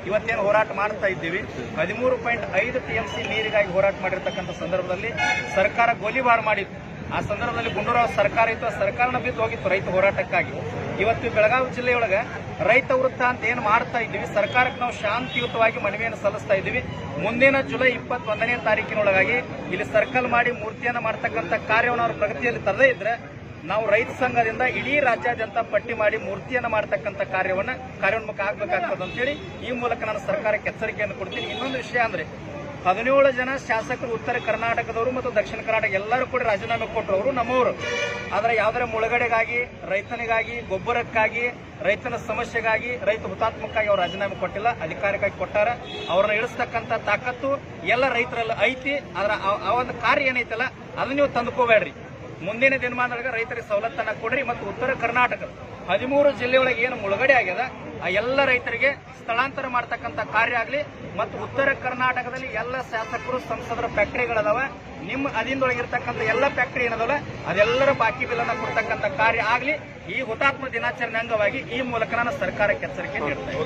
ಇವತ್ತೇನು ಹೋರಾಟ ಮಾಡ್ತಾ ಇದ್ದೀವಿ 13.5 TMC ನೀರಿಗಾಗಿ ಹೋರಾಟ ಮಾಡಿರ್ತಕ್ಕಂಥ ಸಂದರ್ಭದಲ್ಲಿ ಸರ್ಕಾರ ಗೋಲಿಬಾರ್ ಮಾಡಿತ್ತು. ಆ ಸಂದರ್ಭದಲ್ಲಿ ಗುಂಡೂರಾವ್ ಸರ್ಕಾರ ಇತ್ತು, ಸರ್ಕಾರನ ಬಿದ್ದು ಹೋಗಿತ್ತು ರೈತ ಹೋರಾಟಕ್ಕಾಗಿ. ಇವತ್ತು ಬೆಳಗಾವಿ ಜಿಲ್ಲೆಯೊಳಗೆ ರೈತ ವೃತ್ತ ಅಂತ ಏನು ಮಾಡ್ತಾ ಇದ್ದೀವಿ, ಸರ್ಕಾರಕ್ಕೆ ನಾವು ಶಾಂತಿಯುತವಾಗಿ ಮನವಿಯನ್ನು ಸಲ್ಲಿಸ್ತಾ ಇದ್ದೀವಿ. ಮುಂದಿನ ಜುಲೈ 21ನೇ ತಾರೀಕಿನೊಳಗಾಗಿ ಇಲ್ಲಿ ಸರ್ಕಲ್ ಮಾಡಿ ಮೂರ್ತಿಯನ್ನು ಮಾಡ್ತಕ್ಕಂಥ ಕಾರ್ಯವನ್ನು ಅವ್ರ ಪ್ರಗತಿಯಲ್ಲಿ ತರದೇ ಇದ್ರೆ ನಾವು ರೈತ ಸಂಘದಿಂದ ಇಡೀ ರಾಜ್ಯಾದ್ಯಂತ ಪಟ್ಟಿ ಮಾಡಿ ಮೂರ್ತಿಯನ್ನು ಮಾಡತಕ್ಕಂಥ ಕಾರ್ಯೋನ್ಮುಖ ಆಗ್ಬೇಕಾಗ್ತದೆ ಅಂತೇಳಿ ಈ ಮೂಲಕ ನಾನು ಸರ್ಕಾರಕ್ಕೆ ಎಚ್ಚರಿಕೆಯನ್ನು ಕೊಡ್ತೀನಿ. ಇನ್ನೊಂದು ವಿಷಯ ಅಂದ್ರೆ 17 ಜನ ಶಾಸಕರು ಉತ್ತರ ಕರ್ನಾಟಕದವರು ಮತ್ತು ದಕ್ಷಿಣ ಕರ್ನಾಟಕ ಎಲ್ಲರೂ ಕೂಡ ರಾಜೀನಾಮೆ ಕೊಟ್ಟರು. ಅವರು ನಮ್ಮವರು. ಆದರೆ ಯಾವುದರ ಮುಳುಗಡೆಗಾಗಿ, ರೈತನಿಗಾಗಿ, ಗೊಬ್ಬರಕ್ಕಾಗಿ, ರೈತನ ಸಮಸ್ಯೆಗಾಗಿ, ರೈತ ಹುತಾತ್ಮಕ್ಕಾಗಿ ಅವರು ರಾಜೀನಾಮೆ ಕೊಟ್ಟಿಲ್ಲ, ಅಧಿಕಾರಕ್ಕಾಗಿ ಕೊಟ್ಟಾರ. ಅವ್ರನ್ನ ಇಳಿಸ್ತಕ್ಕಂಥ ತಾಕತ್ತು ಎಲ್ಲ ರೈತರಲ್ಲಿ ಐತಿ. ಅದರ ಆ ಒಂದು ಕಾರ್ಯ ಏನೈತಲ್ಲ ಅದನ್ನ ನೀವು ತಂದುಕೋಬೇಡ್ರಿ. ಮುಂದಿನ ದಿನಮಾನದೊಳಗೆ ರೈತರಿಗೆ ಸವಲತ್ತನ್ನ ಕೊಡ್ರಿ ಮತ್ತು ಉತ್ತರ ಕರ್ನಾಟಕದ 13 ಜಿಲ್ಲೆಯೊಳಗೆ ಏನು ಮುಳುಗಡೆ ಆಗ್ಯದ ಆ ಎಲ್ಲ ರೈತರಿಗೆ ಸ್ಥಳಾಂತರ ಮಾಡತಕ್ಕಂಥ ಕಾರ್ಯ ಆಗಲಿ ಮತ್ತು ಉತ್ತರ ಕರ್ನಾಟಕದಲ್ಲಿ ಎಲ್ಲ ಶಾಸಕರು ಸಂಸದರ ಫ್ಯಾಕ್ಟರಿಗಳದಾವ, ನಿಮ್ಮ ಅಧೀನದೊಳಗಿರ್ತಕ್ಕಂಥ ಎಲ್ಲ ಫ್ಯಾಕ್ಟರಿ ಏನದಲ್ಲ ಅದೆಲ್ಲರ ಬಾಕಿ ಬಿಲ್ಲನ್ನು ಕೊಡ್ತಕ್ಕಂಥ ಕಾರ್ಯ ಆಗಲಿ. ಈ ಹುತಾತ್ಮ ದಿನಾಚರಣೆ ಅಂಗವಾಗಿ ಈ ಮೂಲಕ ನಾನು ಸರ್ಕಾರಕ್ಕೆ ಎಚ್ಚರಿಕೆ ನೀಡ್ತೇನೆ.